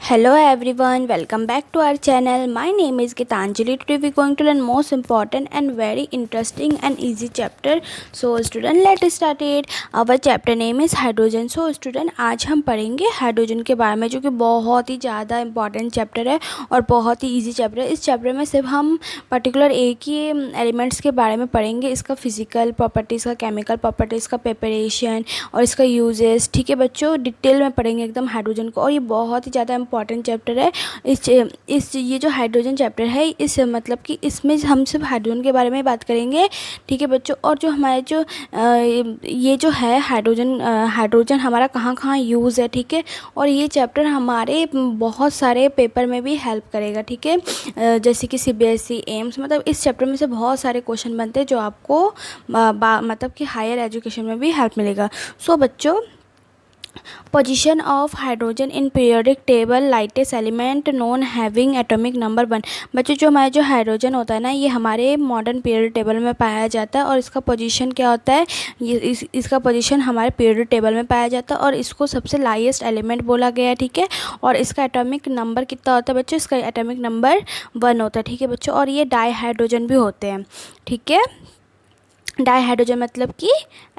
Hello everyone, welcome back to our channel. My name is Gitanjali. Today we are going to learn most important and very interesting and easy chapter. So student, let's start it. Our chapter name is hydrogen. So student, आज हम पढ़ेंगे hydrogen के बारे में, जो कि बहुत ही ज़्यादा इंपॉर्टेंट चैप्टर है और बहुत ही इजी चैप्टर है। इस चैप्टर में सिर्फ हम पर्टिकुलर एक ही एलिमेंट्स के बारे में पढ़ेंगे, इसका फिजिकल प्रॉपर्टीज़ का, केमिकल प्रॉपर्टीज़ का, प्रिपरेशन और इसका यूजेस। ठीक है बच्चों, डिटेल में पढ़ेंगे एकदम हाइड्रोजन को, और ये बहुत ही ज़्यादा इंपॉर्टेंट चैप्टर है। ये जो हाइड्रोजन चैप्टर है, इस मतलब कि इसमें हम सिर्फ हाइड्रोजन के बारे में बात करेंगे। ठीक है बच्चों, और जो हमारे जो ये जो है हाइड्रोजन हमारा कहाँ कहाँ यूज़ है। ठीक है, और ये चैप्टर हमारे बहुत सारे पेपर में भी हेल्प करेगा। ठीक है, जैसे कि CBSE एम्स, मतलब इस चैप्टर में से बहुत सारे क्वेश्चन बनते हैं जो आपको मतलब कि हायर एजुकेशन में भी हेल्प मिलेगा। सो बच्चों, position of hydrogen in periodic table, lightest element non having atomic number 1। बच्चों, जो हमारा जो हाइड्रोजन होता है ना, ये हमारे मॉडर्न पीरियोडिक टेबल में पाया जाता है, और इसका पोजीशन क्या होता है, इसका पोजीशन हमारे पीरियोडिक टेबल में पाया जाता है, और इसको सबसे लाइटेस्ट एलिमेंट बोला गया है। ठीक है, और इसका एटॉमिक नंबर कितना होता है बच्चों, इसका एटॉमिक नंबर 1 होता है। ठीक है बच्चों, और ये डाई हाइड्रोजन भी होते हैं। ठीक है, डाई हाइड्रोजन मतलब कि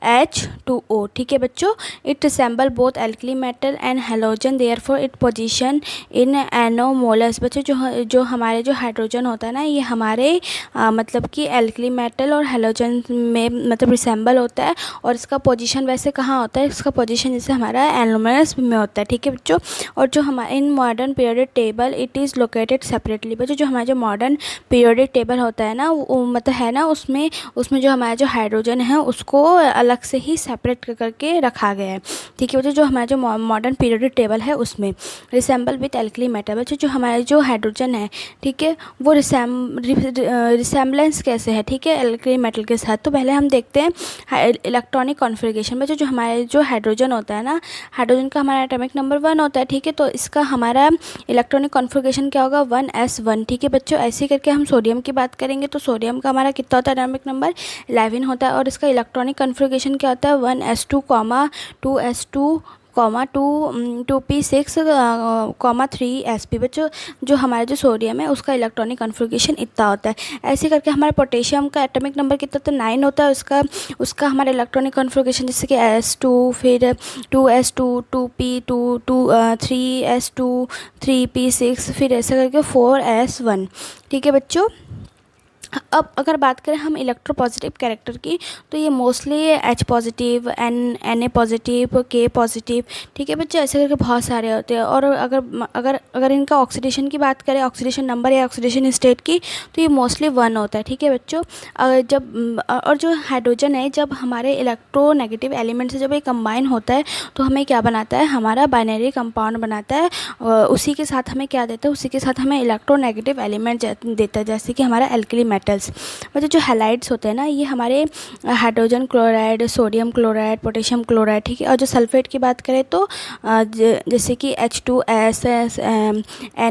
H2O। ठीक है बच्चों, it resemble both alkali metal and halogen, therefore it position in anomalous. बच्चों, जो हमारे जो हाइड्रोजन होता है ना, ये हमारे मतलब कि एल्कली मेटल और हेलोजन में मतलब रिसेंबल होता है, और इसका पोजीशन वैसे कहाँ होता है, इसका पोजीशन जैसे हमारा एनोमोलस में होता है। ठीक है बच्चों, और जो हमारे in modern periodic table it is located separately. बच्चों, जो हमारा जो मॉडर्न पीरियोडिक टेबल होता है ना, वो मतलब है ना, उसमें जो हमारा जो हाइड्रोजन है उसको अलग से ही सेपरेट करके रखा गया है। ठीक है बच्चों, जो हमारा जो मॉडर्न पीरियोडिक टेबल है उसमें रिसेंबल विथ एल्कली मेटल। बच्चों, जो हमारा जो हाइड्रोजन है, ठीक है, वो रिसेम्बलेंस कैसे है, ठीक है, एल्कली मेटल के साथ। तो पहले हम देखते हैं इलेक्ट्रॉनिक कॉन्फ़िगरेशन। बच्चों, जो हमारे जो हाइड्रोजन होता है ना, हाइड्रोजन का हमारा एटॉमिक नंबर 1 होता है। ठीक है, तो इसका हमारा इलेक्ट्रॉनिक कॉन्फ़िगरेशन क्या होगा, 1s1। ठीक है बच्चों, ऐसे करके हम सोडियम की बात करेंगे तो सोडियम का हमारा कितना होता है, एटॉमिक नंबर 11 होता है, और इसका इलेक्ट्रॉनिक कॉन्फ़िगरेशन क्या होता है, 1s2, 2s2, 2p6, 3sp। बच्चों, जो हमारा जो सोडियम है उसका इलेक्ट्रॉनिक कॉन्फ़िगरेशन इतना होता है। ऐसे करके हमारा पोटेशियम का एटॉमिक नंबर कितना होता है, 9 होता है। उसका हमारा इलेक्ट्रॉनिक कॉन्फ़िगरेशन जैसे कि s2, फिर 2s2, 2p2, 3s2, 3p6, फिर ऐसा करके 4s1। ठीक है बच्चों, अब अगर बात करें हम इलेक्ट्रो पॉजिटिव कैरेक्टर की, तो ये mostly H positive, Na positive, K positive. ठीक है बच्चे, ऐसे करके बहुत सारे होते हैं। और अगर इनका ऑक्सीडेशन की बात करें, ऑक्सीडेशन नंबर या ऑक्सीडेशन स्टेट की, तो ये मोस्टली 1 होता है। ठीक है बच्चों, और जो हाइड्रोजन है, जब हमारे इलेक्ट्रोनेगेटिव एलिमेंट से जब ये कंबाइन होता है तो हमें क्या बनाता है, हमारा बाइनरी कंपाउंड बनाता है। उसी के साथ हमें क्या देता है, उसी के साथ हमें इलेक्ट्रोनेगेटिव एलिमेंट देता है, जैसे कि हमारा एल्कली मेटल्स। मतलब जो हैलाइड्स होते हैं ना, ये हमारे hydrogen chloride, sodium chloride, potassium chloride. ठीक है, और जो सल्फेट की बात करें तो जैसे कि H2S,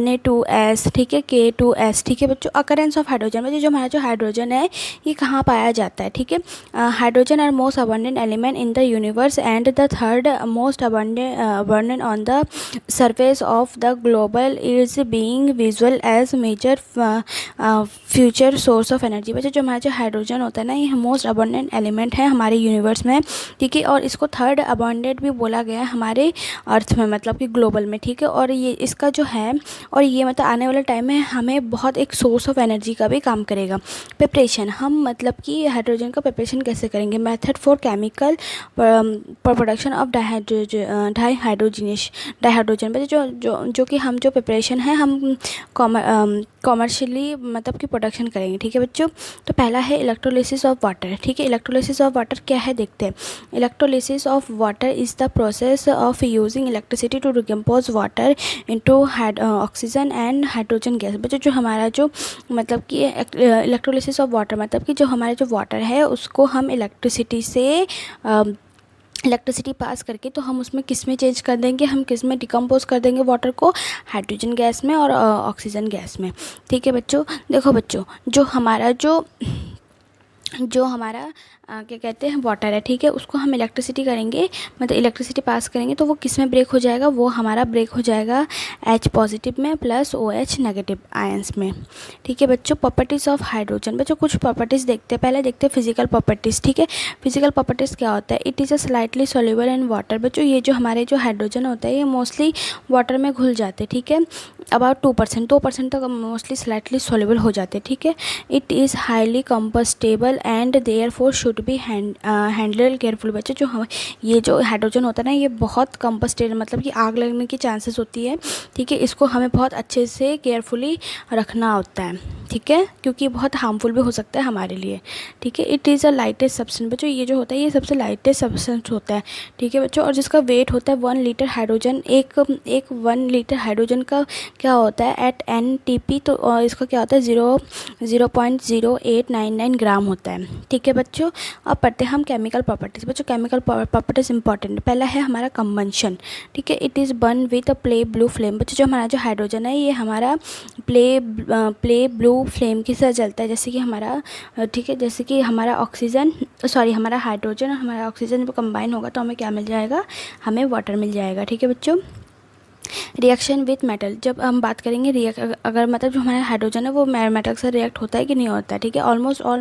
Na2S, ठीक है, K2S। ठीक है बच्चों, अकरेंस ऑफ हाइड्रोजन, मतलब जो हमारा जो हाइड्रोजन है ये कहाँ पाया जाता है। ठीक है, hydrogen are most abundant element in the universe and the third most abundant on the surface of the global is being visual as major future source of energy. बच्चों, जो हमारा जो हाइड्रोजन होता है ना, ये मोस्ट अबंडेंट एलिमेंट है हमारे यूनिवर्स में। ठीक है, और इसको थर्ड अबंडेंट भी बोला गया है हमारे अर्थ में, मतलब कि ग्लोबल में। ठीक है, और ये इसका जो है, और ये मतलब आने वाले टाइम में हमें बहुत एक सोर्स ऑफ एनर्जी का भी काम करेगा। प्रिपरेशन, हम मतलब कि हाइड्रोजन का प्रिपरेशन कैसे करेंगे, method for chemical production of dihydrogen. बच्चों, जो कि हम जो प्रिपरेशन है हम कॉमर्शियली मतलब कि प्रोडक्शन करेंगे। ठीक है बच्चों, तो पहला है इलेक्ट्रोलिसिस ऑफ वाटर। ठीक है, इलेक्ट्रोलिसिस ऑफ वाटर क्या है देखते हैं। Electrolysis of water is the process of using electricity to decompose water into oxygen and hydrogen gas. बच्चों, जो हमारा जो मतलब कि इलेक्ट्रोलिसिस ऑफ वाटर मतलब कि जो हमारा जो वाटर है उसको हम इलेक्ट्रिसिटी पास करके तो हम उसमें किस में चेंज कर देंगे, हम किस में डिकम्पोज कर देंगे वाटर को, हाइड्रोजन गैस में और ऑक्सीजन गैस में। ठीक है बच्चों, देखो बच्चों, जो हमारा क्या कहते हैं वाटर है, ठीक है, उसको हम इलेक्ट्रिसिटी करेंगे, मतलब इलेक्ट्रिसिटी पास करेंगे तो वो किस में ब्रेक हो जाएगा, वो हमारा ब्रेक हो जाएगा H पॉजिटिव में प्लस OH नेगेटिव आयंस में, ठीक है बच्चों। प्रॉपर्टीज़ ऑफ हाइड्रोजन, बच्चों कुछ प्रॉपर्टीज़ देखते हैं, पहले देखते हैं फिजिकल प्रॉपर्टीज़, ठीक है। फिजिकल प्रॉपर्टीज़ क्या होता है, it is a slightly soluble in water. बच्चों ये जो हमारे जो हाइड्रोजन होता है ये मोस्टली वाटर में घुल जाते हैं, ठीक है, अबाउट 2% तक मोस्टली स्लाइटली सॉल्युबल हो जाते हैं, ठीक है। It is highly compostable and therefore should be handle careful. बच्चों जो हम ये जो हाइड्रोजन होता है ना ये बहुत कंपोस्टेबल, मतलब कि आग लगने की चांसेस होती है, ठीक है, इसको हमें बहुत अच्छे से केयरफुली रखना होता है, ठीक है, क्योंकि बहुत हार्मफुल भी हो सकता है हमारे लिए, ठीक है। It is a lightest substance. बच्चों ये जो होता है ये सबसे लाइटेस्ट सब्सटेंस होता है, ठीक है बच्चों, और जिसका वेट होता है 1 लीटर हाइड्रोजन, एक 1 लीटर हाइड्रोजन का क्या होता है एट NTP, तो इसका क्या होता है 0.0899 ग्राम होता है, ठीक है बच्चों। अब पढ़ते हैं हम केमिकल प्रॉपर्टीज़। बच्चों केमिकल प्रॉपर्टीज़ इंपॉर्टेंट, पहला है हमारा कंबंशन, ठीक है, it is burn with a play blue flame. बच्चों जो हमारा जो हाइड्रोजन है ये हमारा प्ले ब्लू फ्लेम के साथ जलता है, जैसे कि हमारा, ठीक है, जैसे कि हमारा ऑक्सीजन, सॉरी हमारा हाइड्रोजन और हमारा ऑक्सीजन जब कंबाइन होगा तो हमें क्या मिल जाएगा, हमें वाटर मिल जाएगा, ठीक है बच्चों। रिएक्शन विथ मेटल, जब हम बात करेंगे अगर मतलब जो हमारा हाइड्रोजन है वो मेटल से रिएक्ट होता है कि नहीं होता है, ठीक है। Almost all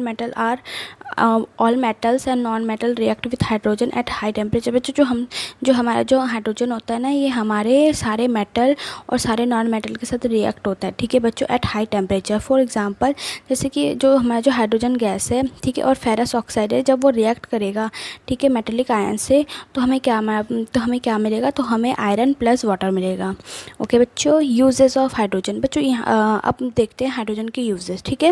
metals and non metal react with hydrogen at high temperature. बच्चों जो हमारा जो हाइड्रोजन होता है ना ये हमारे सारे मेटल और सारे नॉन मेटल के साथ रिएक्ट होता है, ठीक है बच्चों, at high temperature. For example जैसे कि जो हमारा जो हाइड्रोजन गैस है, ठीक है, और फेरस ऑक्साइड है, जब वो रिएक्ट करेगा, ठीक है, मेटेलिक आयन से, तो हमें क्या मिलेगा, तो हमें आयरन प्लस वाटर मिलेगा, ओके बच्चों। यूजेस ऑफ हाइड्रोजन, बच्चों यहाँ अब देखते हैं हाइड्रोजन के यूजेस, ठीक है।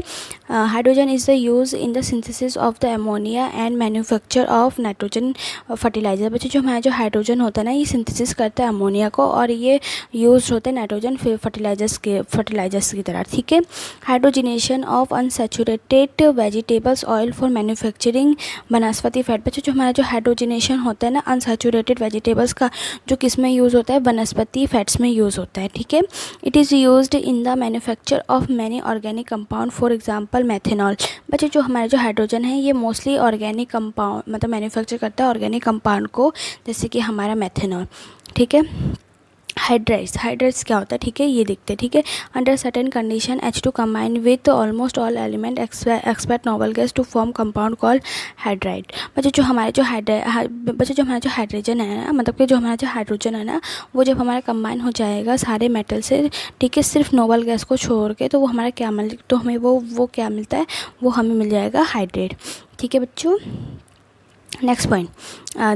Hydrogen is the use in the synthesis of the ammonia and manufacture of nitrogen fertiliser. बच्चों जो हमारा जो हाइड्रोजन होता है ना ये सिंथेसिस करता है अमोनिया को और ये यूज होता है नाइट्रोजन फर्टिलाइजर्स की तरह, ठीक है। Hydrogenation of unsaturated vegetables oil for manufacturing वनस्पति फैट। बच्चों जो हमारा जो हाइड्रोजिनेशन होता है ना अनसैचुरेटेड वेजिटेबल्स का जो किस में यूज़ होता है, वनस्पति फैट्स में यूज़ होता है, ठीक है। It is used in the manufacture of many organic compound, for example methanol. बच्चों जो हमारे जो हाइड्रोजन है ये मोस्टली ऑर्गेनिक कंपाउंड मतलब मैन्युफैक्चर करता है ऑर्गेनिक कंपाउंड को, जैसे कि हमारा मेथेनॉल, ठीक है। हाइड्राइड्स क्या होता है, ठीक है, ये देखते हैं, ठीक है। Under certain condition H2 combine with almost all element expect noble gas to form compound call hydride. बच्चों जो हमारा जो हाइड्रोजन है ना, मतलब कि जो हमारा जो हाइड्रोजन है ना वो जब हमारा कंबाइन हो जाएगा सारे मेटल से, ठीक है, सिर्फ नोबल गैस को छोड़ के, तो वो हमारा क्या तो हमें वो क्या मिलता है, वो हमें मिल जाएगा हाइड्रेट, ठीक है बच्चों। Next point,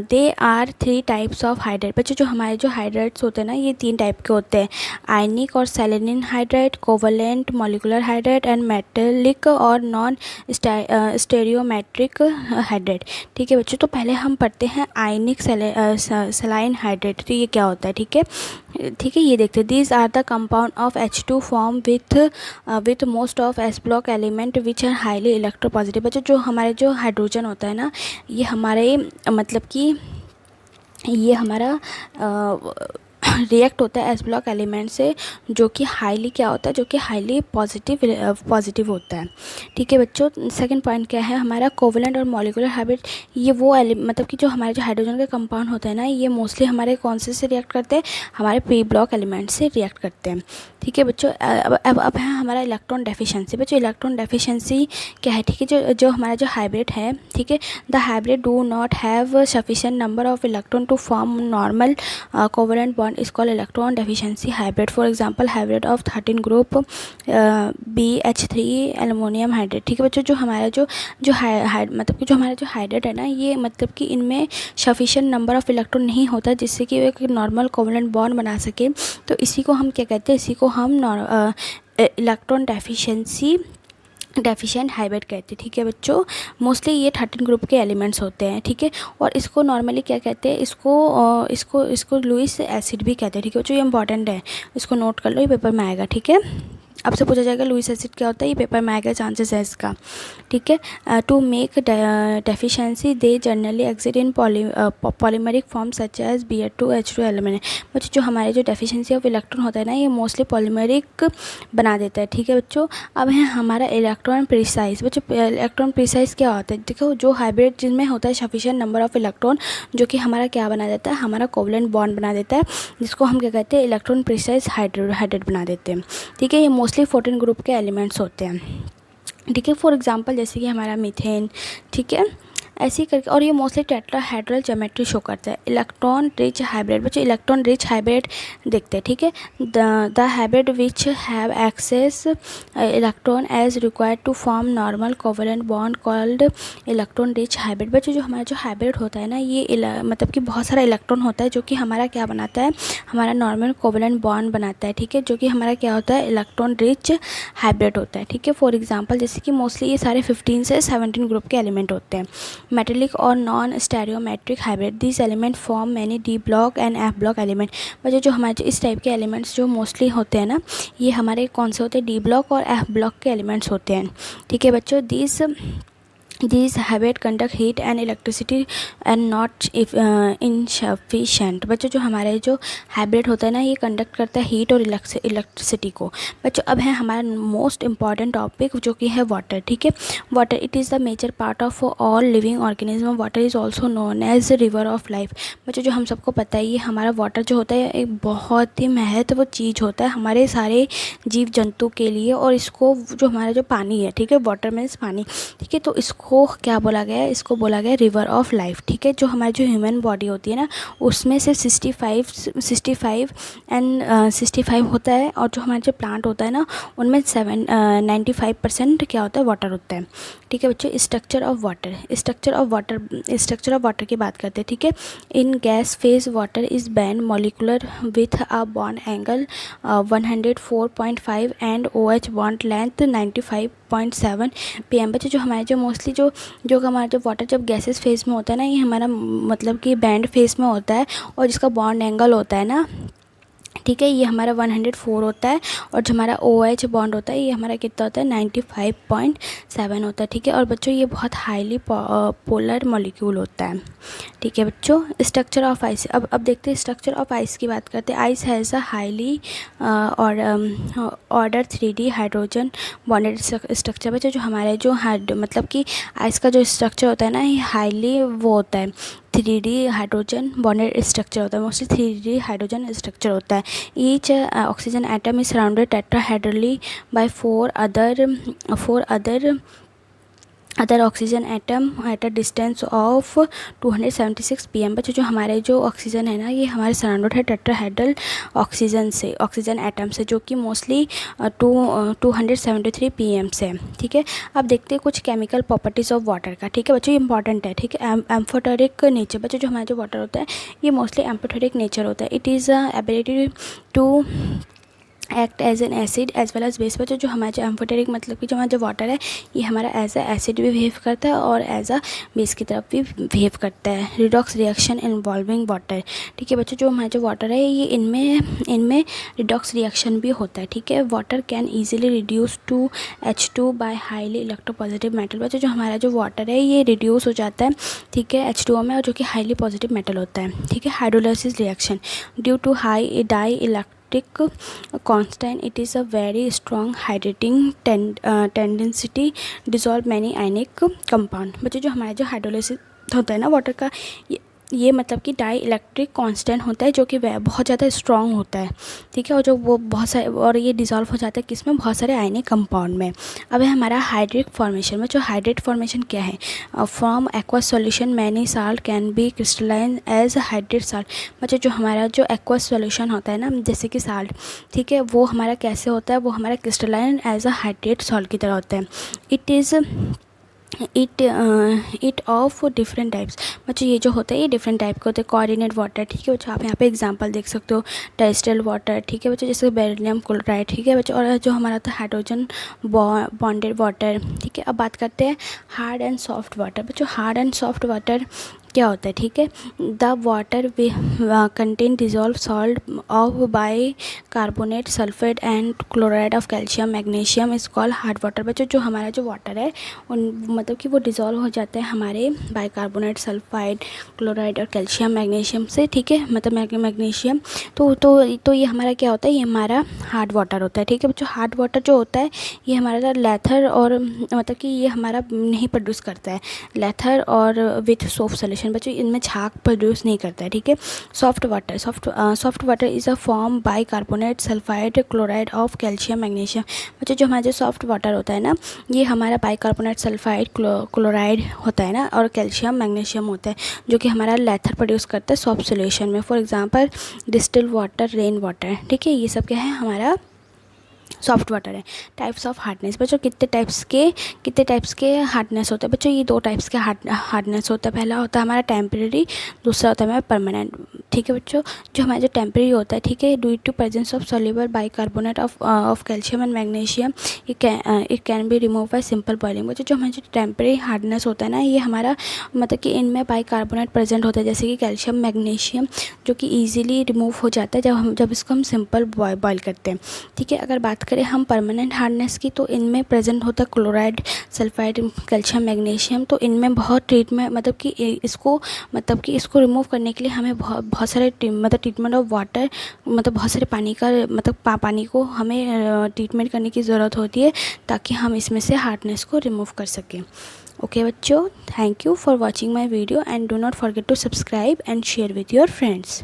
they are 3 types of hydrate. बच्चों जो हमारे जो हाइड्रेट्स होते हैं ना ये 3 टाइप के होते हैं, आयनिक और saline hydrate, covalent molecular hydrate and metallic और नॉन स्टेरियोमेट्रिक हाइड्रेट, ठीक है बच्चों। तो पहले हम पढ़ते हैं आयनिक सेलाइन हाइड्रेट, तो ये क्या होता है, ठीक है, ये देखते हैं। These are the compound of H2 form with most of S block element which are highly electropositive. बच्चों जो हमारे जो हाइड्रोजन होता है ना ये हमारे मतलब कि ये हमारा रिएक्ट होता है एस ब्लॉक एलिमेंट से, जो कि हाईली क्या होता है, जो कि हाईली पॉजिटिव होता है, ठीक है बच्चों। सेकंड पॉइंट क्या है हमारा, कोवलेंट और मॉलिक्यूलर हाइब्रिड। ये वो मतलब कि जो हमारे जो हाइड्रोजन के कंपाउंड होते हैं ना ये मोस्टली हमारे कौन से रिएक्ट करते हैं, हमारे पी ब्लॉक एलिमेंट से रिएक्ट करते हैं, ठीक है बच्चों। अब है हमारा इलेक्ट्रॉन डेफिशिएंसी। बच्चों इलेक्ट्रॉन डेफिशिएंसी क्या है, ठीक है, जो हमारा जो हाइब्रिड है, ठीक है, the hybrid do not have sufficient number of electron to form normal covalent bond is called electron deficiency hybrid. For example hybrid of 13 group BH3 aluminum hydride, ठीक है बच्चों। जो हमारा जो मतलब कि जो हमारा जो हाइड्रेट है ना ये मतलब कि इनमें सफिशिएंट नंबर ऑफ इलेक्ट्रॉन नहीं होता जिससे कि वो एक नॉर्मल कोवलेंट बॉन्ड बना सके, तो इसी को हम क्या कहते हैं, इसी को हम इलेक्ट्रॉन डेफिशिएंट हाइब्रिड कहते हैं, ठीक है बच्चों। मोस्टली ये 13 ग्रुप के एलिमेंट्स होते हैं, ठीक है, और इसको नॉर्मली क्या कहते हैं, इसको लुईस एसिड भी कहते हैं, ठीक है बच्चों। ये इंपॉर्टेंट है, इसको नोट कर लो, ये पेपर में आएगा, ठीक है। आपसे पूछा जाएगा लुईस एसिड क्या होता है, ये पेपर में आएगा, चांसेस है इसका, ठीक है। To make deficiency they generally exit in polymeric form such as Br2H2 element. बच्चों जो हमारे जो डेफिशिएंसी ऑफ इलेक्ट्रॉन होता है ना, ये मोस्टली पॉलीमरिक बना देता है, ठीक है बच्चों। अब है हमारा इलेक्ट्रॉन प्रिसाइज। बच्चों इलेक्ट्रॉन प्रिसाइज क्या होता है, देखो जो हाइब्रिड जिनमें होता है सफिशिएंट नंबर ऑफ इलेक्ट्रॉन, जो कि हमारा क्या बना देता है, हमारा कोवलेंट बॉन्ड बना देता है, जिसको हम क्या कहते हैं, इलेक्ट्रॉन प्रिसाइज हाइड्रेट बना देते हैं, ठीक है। ये मोस्टली 14 ग्रुप के एलिमेंट्स होते हैं, ठीक है। फॉर एग्जांपल जैसे कि हमारा मीथेन, ठीक है, ऐसे ही करके। और ये मोस्टली टेट्राहेड्रल ज्योमेट्री शो करता है। इलेक्ट्रॉन रिच हाइब्रिड, बच्चों इलेक्ट्रॉन रिच हाइब्रिड देखते हैं, ठीक है। The hybrid which have excess electron as required to form normal covalent bond called electron rich hybrid. बच्चों जो हमारा जो हाइब्रिड होता है ना, ये मतलब कि बहुत सारा इलेक्ट्रॉन होता है, जो कि हमारा क्या बनाता है, हमारा नॉर्मल कोवलेंट बॉन्ड बनाता है, ठीक है, जो कि हमारा क्या होता है, इलेक्ट्रॉन रिच हाइब्रिड होता है, ठीक है। फॉर एग्जाम्पल जैसे कि मोस्टली ये सारे 15 से 17 ग्रुप के एलिमेंट होते हैं। मेटेलिक और non stoichiometric hybrid, this element form many D block and F block element. बच्चों जो हमारे इस टाइप के एलिमेंट्स जो मोस्टली होते हैं ना, ये हमारे कौन से होते हैं, डी ब्लॉक और एफ ब्लॉक के एलिमेंट्स होते हैं, ठीक है बच्चों। These habit conduct heat and electricity and not insufficient। बच्चों जो हमारे जो हाइब्रिड होता है ना, ये कंडक्ट करता है हीट और इलेक्ट्रिसिटी को। बच्चों अब है हमारा मोस्ट इंपॉर्टेंट टॉपिक, जो कि है वाटर, ठीक है। Water it is the major part of all living organism. Water is also known as river of life. बच्चों जो हम सबको पता है, ये हमारा वाटर जो होता है एक बहुत ही महत्व चीज़ होता है हमारे सारे जीव जंतु के लिए। और इसको जो हमारा जो पानी है, ठीक है, वाटर मीन्स पानी, ठीक है, तो इसको क्या बोला गया है, इसको बोला गया रिवर ऑफ लाइफ, ठीक है। जो हमारी जो ह्यूमन बॉडी होती है ना, उसमें से 65 होता है, और जो हमारा जो प्लांट होता है ना, उनमें 95% क्या होता है, वाटर होता है, ठीक है बच्चों। स्ट्रक्चर ऑफ वाटर की बात करते हैं, ठीक है। इन gas phase water is band molecular with a bond angle 104.5 and OH bond length 95.7 pm। बच्चों जो हमारे जो मोस्टली जो हमारा जो वाटर जब गैसेस फेज में होता है ना, ये हमारा मतलब कि बैंड फेज में होता है, और जिसका बॉन्ड एंगल होता है ना, ठीक है, ये हमारा 104 होता है। और जो हमारा OH बॉन्ड होता है, ये हमारा कितना होता है, 95.7 होता है, ठीक है। और बच्चों ये बहुत हाईली पोलर मॉलिक्यूल होता है, ठीक है बच्चों। स्ट्रक्चर ऑफ आइस, अब देखते हैं स्ट्रक्चर ऑफ आइस की बात करते हैं। Ice has a highly order 3D hydrogen bonded structure. बच्चों जो हमारे जो मतलब कि आइस का जो स्ट्रक्चर होता है ना, ये हाईली वो होता है 3D हाइड्रोजन बॉन्डेड स्ट्रक्चर होता है, मोस्टली 3D हाइड्रोजन स्ट्रक्चर होता है। Each oxygen atom is surrounded tetrahedrally by four other oxygen atom at a distance of 276 pm। बच्चों जो हमारे जो ऑक्सीजन है ना, ये हमारे सराउंडेड है टेट्राहेड्रल ऑक्सीजन एटम से, जो कि मोस्टली 273 pm से, ठीक है। अब देखते हैं कुछ केमिकल प्रॉपर्टीज़ ऑफ वाटर का, ठीक है बच्चों, ये इंपॉर्टेंट है, ठीक है। Amphoteric nature. बच्चों जो हमारा जो वाटर होता है, ये मोस्टली एम्फोटेरिक नेचर होता है। It is ability to act as an acid as well as base. बच्चों जो हमारा जो एम्फोटेरिक मतलब कि जो हमारा जो वाटर है, ये हमारा एज अ एसिड भी बिहेव करता है और एज अ बेस की तरफ भी बिहेव करता है। रिडॉक्स रिएक्शन इन्वॉल्विंग वाटर, ठीक है बच्चों, जो हमारा जो वाटर है, ये इनमें रिडॉक्स रिएक्शन भी होता है, ठीक है। Water can easily reduce to H2 by highly electropositive metal. बच्चों जो हमारा जो वाटर है, ये रिड्यूस हो जाता है, ठीक है, H2O में, और जो कि हाईली पॉजिटिव मेटल होता है, ठीक है। Hydrolysis reaction due to high dielectric constant, it is a very strong hydrating tendency dissolve many ionic compound। बच्चों जो हमारा जो हाइड्रोलाइसिस होता है ना वाटर का, ये मतलब कि डाई इलेक्ट्रिक कांस्टेंट होता है, जो कि वह बहुत ज़्यादा स्ट्रॉन्ग होता है, ठीक है। और जो वो बहुत सारे, और ये डिज़ोल्व हो जाता है किसमें, बहुत सारे आयनिक कंपाउंड में। अब है हमारा हाइड्रेट फॉर्मेशन में। जो हाइड्रेट फॉर्मेशन क्या है, from aqua solution many salt can be crystalline as hydrate salt. मतलब जो हमारा जो एक्वा सॉल्यूशन होता है ना, जैसे कि साल्ट, ठीक है, वो हमारा कैसे होता है, वो हमारा crystalline as a hydrate salt की तरह होता है। It of different types. बच्चों ये जो होता है, ये डिफरेंट टाइप के होते हैं। कोऑर्डिनेट वाटर, ठीक है बच्चों, आप यहाँ पे एग्जांपल देख सकते हो, टेरेस्ट्रियल वाटर, ठीक है बच्चों, जैसे बेरिलियम क्लोराइड, ठीक है बच्चों। और जो हमारा था हाइड्रोजन बॉन्डेड वाटर, ठीक है। अब बात करते हैं हार्ड एंड सॉफ्ट वाटर। बच्चों हार्ड एंड सॉफ्ट वाटर क्या होता है, ठीक है। The water contain dissolve salt of by carbonate sulphate and chloride of calcium magnesium is called hard water. बच्चों जो हमारा जो वाटर है उन मतलब कि वो डिज़ोल्व हो जाता है हमारे बाई कार्बोनेट सल्फाइड क्लोराइड और कैल्शियम मैग्नीशियम से, ठीक है, मतलब मैग्नीशियम। तो ये हमारा क्या होता है, ये हमारा हार्ड वाटर होता है, ठीक है बच्चों। हार्ड वाटर जो होता है ये हमारा लेथर और मतलब कि ये हमारा नहीं प्रोड्यूस करता है, लेथर और विथ सोप सोल्यूशन बच्चों, इनमें झाग प्रोड्यूस नहीं करता है, ठीक है। Soft water is a form by carbonate sulphide chloride of calcium magnesium. बच्चों जो हमारा जो सॉफ्ट वाटर होता है ना, ये हमारा बाई कार्बोनेट सल्फाइड क्लोराइड होता है ना, और कैल्शियम मैग्नीशियम होता है, जो कि हमारा लेथर प्रोड्यूस करता है सॉफ्ट सोल्यूशन में। For example distil water, rain water, ठीक है, ये सब क्या है, हमारा सॉफ्ट वाटर है। टाइप्स ऑफ हार्डनेस बच्चों, कितने टाइप्स के हार्डनेस होते हैं बच्चों, ये 2 टाइप्स के हार्डनेस होता है। पहला होता है हमारा टेम्परेरी, दूसरा होता है हमारा परमानेंट, ठीक है बच्चों। जो हमारा जो टेम्परेरी होता है, ठीक है, due to presence of soluble bicarbonate of calcium and magnesium it can be remove by simple boiling. बच्चों जो हमारा जो टेम्परेरी हार्डनेस होता है ना, ये हमारा मतलब कि इनमें बाइकार्बोनेट प्रेजेंट होता है, जैसे कि कैल्शियम मैग्नीशियम, जो कि ईजिली रिमूव हो जाता है जब इसको हम सिंपल बॉयल करते हैं, ठीक है। अगर बात करें हम परमानेंट हार्डनेस की, तो इनमें प्रेजेंट होता है क्लोराइड सल्फाइड कैल्शियम मैग्नीशियम। तो इनमें बहुत ट्रीटमेंट मतलब कि इसको रिमूव करने के लिए हमें बहुत सारे ट्रीटमेंट ऑफ वाटर, मतलब बहुत सारे पानी का पानी को हमें ट्रीटमेंट करने की ज़रूरत होती है, ताकि हम इसमें से हार्डनेस को रिमूव कर सकें। ओके बच्चों, thank you for watching my video and do not forget to subscribe and share with your friends.